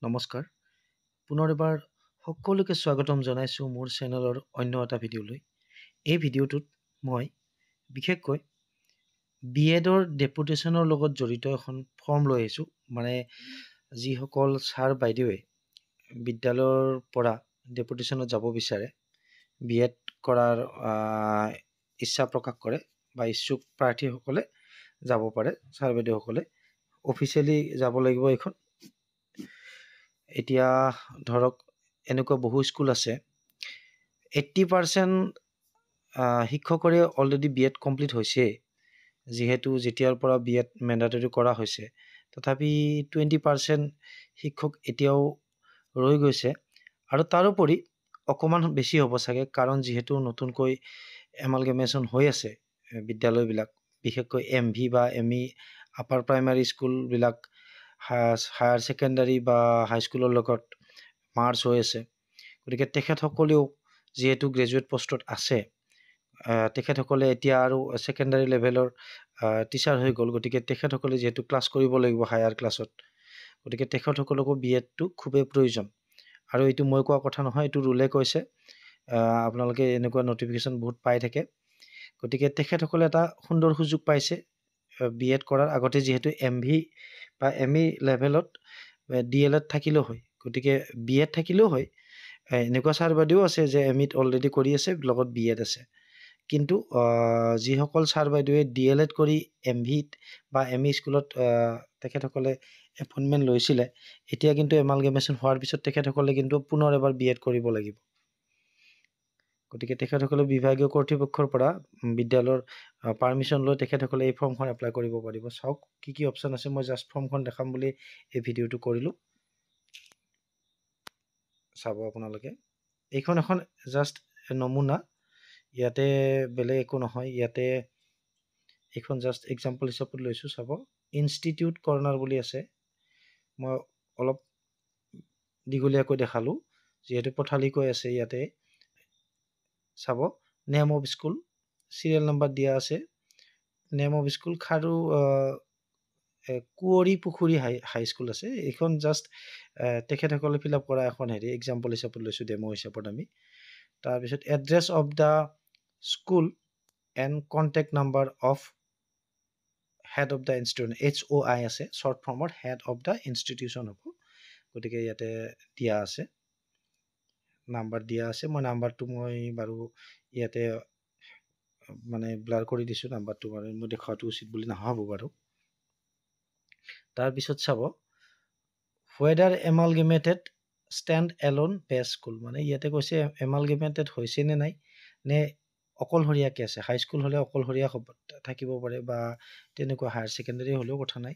নমস্কাৰ পুনৰ এবাৰ সকলোকে স্বাগতম জনাইছোঁ মোৰ চেনেলৰ অন্য এটা ভিডিঅ'লৈ। এই ভিডিঅ'টোত মই বিশেষকৈ BEdৰ ডেপুটেশ্যনৰ লগত জড়িত এখন ফৰ্ম লৈ আহিছোঁ। মানে যিসকল ছাৰ বাইদেৱে বিদ্যালয়ৰ পৰা ডেপুটেশ্যনত যাব বিচাৰে, BEd কৰাৰ ইচ্ছা প্ৰকাশ কৰে বা ইচ্ছুক প্ৰাৰ্থীসকলে যাব পাৰে। ছাৰ বাইদেউসকলে অফিচিয়েলি যাব লাগিব। এইখন এতিয়া ধৰক এনেকুৱা বহু স্কুল আছে 80% শিক্ষকৰে অলৰেডি BEd কমপ্লিট হৈছে, যিহেতু যেতিয়াৰ পৰা BEd মেণ্ডাটৰী কৰা হৈছে। তথাপি 20% শিক্ষক এতিয়াও ৰৈ গৈছে, আৰু তাৰোপৰি অকণমান বেছি হ'ব চাগে, কাৰণ যিহেতু নতুনকৈ এমালগেমেশ্যন হৈ আছে বিদ্যালয়বিলাক, বিশেষকৈ MV বা ME আপাৰ প্ৰাইমাৰী স্কুলবিলাক হায়াৰ ছেকেণ্ডাৰী বা হাইস্কুলৰ লগত মাৰ্চ হৈ আছে। গতিকে তেখেতসকলেও যিহেতু গ্ৰেজুৱেট পষ্টত আছে, তেখেতসকলে এতিয়া আৰু ছেকেণ্ডাৰী লেভেলৰ টিচাৰ হৈ গ'ল। গতিকে তেখেতসকলে যিহেতু ক্লাছ কৰিব লাগিব হায়াৰ ক্লাছত, গতিকে তেখেতসকলকো BEdটো খুবেই প্ৰয়োজন। আৰু এইটো মই কোৱা কথা নহয়, এইটো ৰুলে কৈছে। আপোনালোকে এনেকুৱা নটিফিকেশ্যন বহুত পাই থাকে। গতিকে তেখেতসকলে এটা সুন্দৰ সুযোগ পাইছে BEd কৰাৰ আগতে, যিহেতু MV বা ME লেভেলত DLEd থাকিলেও হয়। গতিকে BEd থাকিলেও হয়। এনেকুৱা ছাৰ বাইদেউ আছে যে MEত অলৰেডি কৰি আছে, লগত BEd আছে। কিন্তু যিসকল ছাৰ বাইদেৱে DLEd কৰি MVত বা ME স্কুলত তেখেতসকলে এপইণ্টমেণ্ট লৈছিলে, এতিয়া কিন্তু এমালগেমেশ্যন হোৱাৰ পিছত তেখেতসকলে কিন্তু পুনৰ এবাৰ BEd কৰিব লাগিব। গতিকে তেখেতসকলে বিভাগীয় কৰ্তৃপক্ষৰ পৰা বিদ্যালয়ৰ পাৰ্মিশ্যন লৈ তেখেতসকলে এই ফৰ্মখন এপ্লাই কৰিব পাৰিব। চাওক কি কি অপশ্যন আছে। মই জাষ্ট ফৰ্মখন দেখাম বুলি এই ভিডিঅ'টো কৰিলোঁ। চাব আপোনালোকে, এইখন এখন জাষ্ট নমুনা, ইয়াতে বেলেগ একো নহয়। ইয়াতে এইখন জাষ্ট এক্সাম্পল হিচাপত লৈছোঁ। চাব, ইনষ্টিটিউট কৰ্ণাৰ বুলি আছে। মই অলপ দীঘলীয়াকৈ দেখালোঁ, যিহেতু পথালিকৈ আছে। ইয়াতে চাব, name of school, serial number দিয়া আছে। নেম অফ স্কুল খাৰু কুঁৱৰী পুখুৰী হাইস্কুল আছে। এইখন জাষ্ট তেখেতসকলে ফিল আপ কৰা এখন এক্সাম্পল হিচাপত লৈছোঁ, ডেমো হিচাপত আমি। তাৰপিছত address of the school and contact number of head of the institution, HOI আছে, শ্বৰ্ট ফৰ্মত হেড অফ দ্য ইনষ্টিটিউশ্যন হ'ব। গতিকে ইয়াতে দিয়া আছে, নাম্বাৰ দিয়া আছে। নাম্বাৰটো মই বাৰু ইয়াতে মানে ব্লাৰ কৰি দিছোঁ। নাম্বাৰটো বাৰু মই দেখুৱাটো উচিত বুলি নহ'ব বাৰু। তাৰপিছত চাব, whether amalgamated stand alone based school, মানে ইয়াতে কৈছে এমালগেমেটেড হৈছে নে নাই, নে অকলশৰীয়াকৈ আছে। হাইস্কুল হ'লে অকলশৰীয়া থাকিব পাৰে, বা তেনেকুৱা হায়াৰ ছেকেণ্ডাৰী হ'লেও কথা নাই।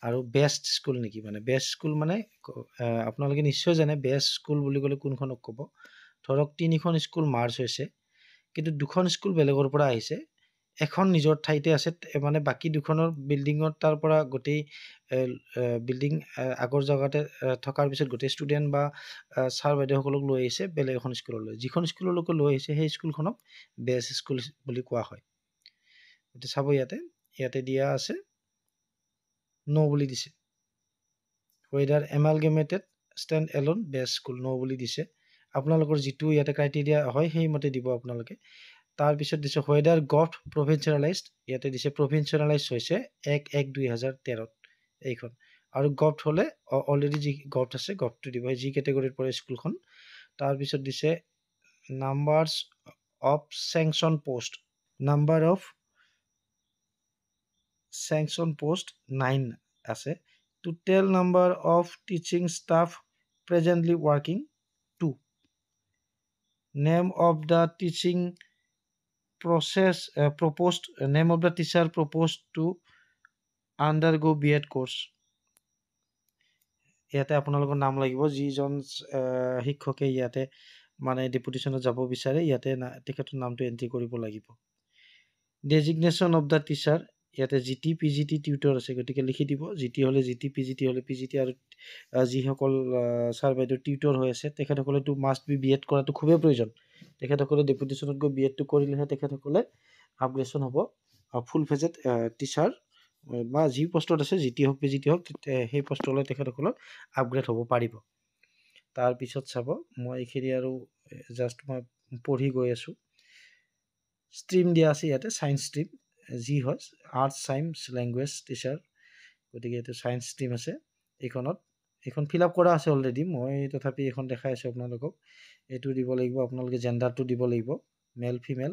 আৰু বেষ্ট স্কুল নেকি, মানে বেষ্ট স্কুল মানে আপোনালোকে নিশ্চয় জানে বেষ্ট স্কুল বুলি ক'লে কোনখনক ক'ব। ধৰক 3খন স্কুল মাৰ্চ হৈছে, কিন্তু 2খন স্কুল বেলেগৰ পৰা আহিছে। এখন নিজৰ ঠাইতে আছে, মানে বাকী 2খনৰ বিল্ডিঙত তাৰ পৰা গোটেই বিল্ডিং আগৰ জেগাতে থকাৰ পিছত গোটেই ষ্টুডেণ্ট বা ছাৰ বাইদেউসকলক লৈ আহিছে বেলেগ এখন স্কুললৈ। যিখন স্কুললৈকে লৈ আহিছে সেই স্কুলখনক বেষ্ট স্কুল বুলি কোৱা হয়। গতিকে চাব, ইয়াতে দিয়া আছে ন' বুলি দিছে। Whether amalgamated stand alone based school ন' বুলি দিছে। আপোনালোকৰ যিটো ইয়াতে ক্ৰাইটেৰিয়া হয় সেইমতে দিব আপোনালোকে। তাৰপিছত দিছে ৱেডাৰ গভট প্ৰভিঞ্চিয়েলাইজড, ইয়াতে দিছে প্ৰভিঞ্চিয়েলাইজ হৈছে 1/1/2013 এইখন। আৰু গভট হ'লে অলৰেডি যি গভট আছে গভটটো দিব, যি কেটেগৰীত পৰে স্কুলখন। তাৰপিছত দিছে numbers of sanction post, number of sanction post 9 আছে। Total number of teaching staff presently working 2। Name of the teaching proposed name of the teacher proposed to undergo BEd course, ইয়াতে আপোনালোকৰ নাম লাগিব। যিজন শিক্ষকে ইয়াতে মানে ডেপুটেশ্যনত যাব বিচাৰে, ইয়াতে তেখেতৰ নামটো এণ্ট্ৰি কৰিব লাগিব। ডেজিগনেশ্যন অফ দ্য টিচাৰ, ইয়াতে GT PGT টিউটৰ আছে, গতিকে লিখি দিব। GT হ'লে GT, PGT হ'লে PGT। আৰু যিসকল ছাৰ বাইদেউ টিউটৰ হৈ আছে তেখেতসকলেতো মাষ্ট বি BEd কৰাটো খুবেই প্ৰয়োজন। তেখেতসকলে ডেপুটেশ্যনত গৈ BEdটো কৰিলেহে তেখেতসকলে আপগ্ৰেডেশ্যন হ'ব, ফুল ফেজেড টিচাৰ বা যি পোষ্টত আছে জিটি হওক পিজিটি হওক সেই পোষ্টলৈ তেখেতসকলৰ আপগ্ৰেড হ'ব পাৰিব। তাৰপিছত চাব মই এইখিনি আৰু জাষ্ট মই পঢ়ি গৈ আছোঁ। ষ্ট্ৰীম দিয়া আছে ইয়াতে ছায়েন্স ষ্ট্ৰীম যি হয় আৰ্টছ ছায়েন্স লেংগুৱেজ টিচাৰ, গতিকে এইটো ছায়েন্স ষ্ট্ৰীম আছে। এইখন ফিল আপ কৰা আছে অলৰেডি, মই তথাপি এইখন দেখাই আছোঁ আপোনালোকক। এইটো দিব লাগিব আপোনালোকে, জেণ্ডাৰটো দিব লাগিব মেল ফিমেল,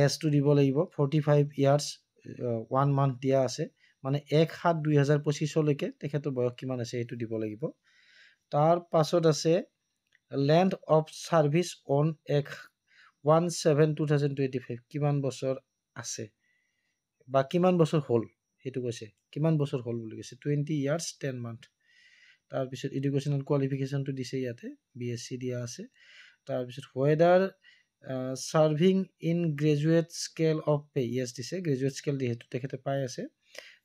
এজটো দিব লাগিব 45 ইয়াৰ্ছ 1 মান্থ দিয়া আছে, মানে 1/7/2025 তেখেতৰ বয়স কিমান আছে সেইটো দিব লাগিব। তাৰ পাছত আছে লেন্থ অফ ছাৰ্ভিচ অন 1/7/2025 কিমান বছৰ আছে বা কিমান বছৰ হ'ল সেইটো কৈছে, কিমান বছৰ হ'ল বুলি কৈছে 20 ইয়াৰ্ছ 10 মান্থ। তাৰপিছত এডুকেশ্যনেল কোৱালিফিকেশ্যনটো দিছে ইয়াতে, BSc দিয়া আছে। তাৰপিছত weather serving in graduate scale of pay, yes দিছে, গ্ৰেজুৱেট স্কেল যিহেতু তেখেতে পাই আছে।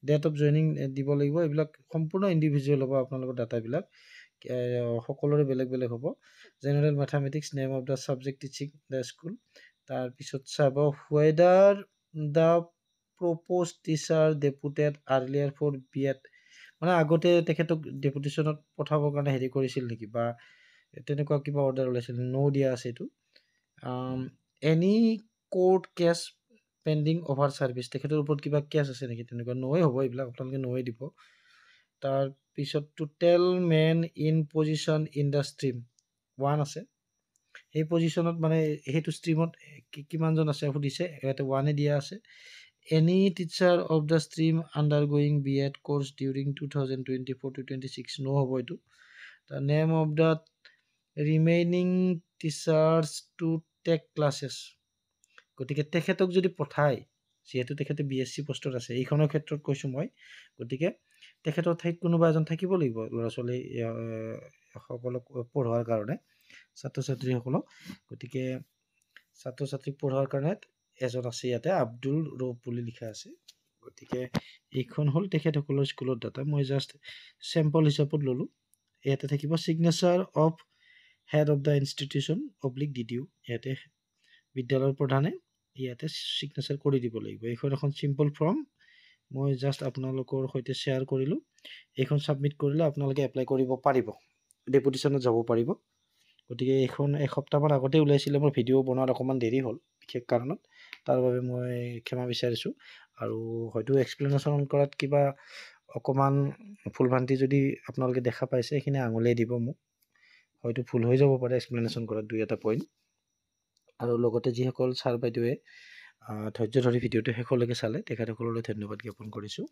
ডেট অফ জইনিং দিব লাগিব, এইবিলাক সম্পূৰ্ণ ইণ্ডিভিজুৱেল হ'ব আপোনালোকৰ ডাটাবিলাক, সকলোৰে বেলেগ বেলেগ হ'ব। General mathematics, name of the subject teaching the school. তাৰপিছত চাব whether the proposed teacher deputed earlier for BEd, মানে আগতে তেখেতক ডেপুটেশ্যনত পঠাবৰ কাৰণে হেৰি কৰিছিল নেকি বা তেনেকুৱা কিবা অৰ্ডাৰ ওলাইছিল, ন' দিয়া আছে এইটো। Any court case pending over service, তেখেতৰ ওপৰত কিবা কেছ আছে নেকি, তেনেকুৱা ন'য়ে হ'ব, এইবিলাক আপোনালোকে ন'য়ে দিব। তাৰপিছত total men in position in the stream 1 আছে, সেই পজিশ্যনত মানে সেইটো ষ্ট্ৰীমত কিমানজন আছে সুধিছে, ইয়াতে 1 দিয়া আছে। Any teacher of the stream under going BEd course during 2024-26 ন' হ'ব এইটো। The name of the remaining teachers to take classes, গতিকে তেখেতক যদি পঠায়, যিহেতু তেখেতে BSc পোষ্টত আছে, এইখনৰ ক্ষেত্ৰত কৈছোঁ মই, গতিকে তেখেতৰ ঠাইত কোনোবা এজন থাকিব লাগিব ল'ৰা ছোৱালী সকলক পঢ়োৱাৰ কাৰণে, ছাত্ৰ ছাত্ৰীসকলক। গতিকে ছাত্ৰ ছাত্ৰীক পঢ়োৱাৰ কাৰণে এজন আছে ইয়াতে, আব্দুল ৰৌফ বুলি লিখা আছে। গতিকে এইখন হ'ল তেখেতসকলৰ স্কুলৰ ডাটা, মই জাষ্ট চেম্পল হিচাপত ল'লোঁ। ইয়াতে থাকিব signature of head of the institution /DDO, ইয়াতে বিদ্যালয়ৰ প্ৰধানে ইয়াতে ছিগনেচাৰ কৰি দিব লাগিব। এইখন এখন চিম্পল ফৰ্ম, মই জাষ্ট আপোনালোকৰ সৈতে শ্বেয়াৰ কৰিলোঁ। এইখন ছাবমিট কৰিলে আপোনালোকে এপ্লাই কৰিব পাৰিব, ডেপুটেশ্যনত যাব পাৰিব। গতিকে এইখন এসপ্তাহমান আগতে ওলাইছিলে, মোৰ ভিডিঅ' বনোৱাত অকণমান দেৰি হ'ল বিশেষ কাৰণত, তাৰ বাবে মই ক্ষমা বিচাৰিছোঁ। আৰু হয়তো এক্সপ্লেনেশ্যন কৰাত কিবা অকণমান ভুল ভ্ৰান্তি যদি আপোনালোকে দেখা পাইছে, সেইখিনি আঙুলিয়াই দিব মোক, হয়তো ভুল হৈ যাব পাৰে এক্সপ্লেনেশ্যন কৰাত 2-এটা পইণ্ট। আৰু লগতে যিসকল ছাৰ বাইদেৱে ধৈৰ্য ধৰি ভিডিঅ'টো শেষলৈকে চালে, তেখেতসকললৈ ধন্যবাদ জ্ঞাপন কৰিছোঁ।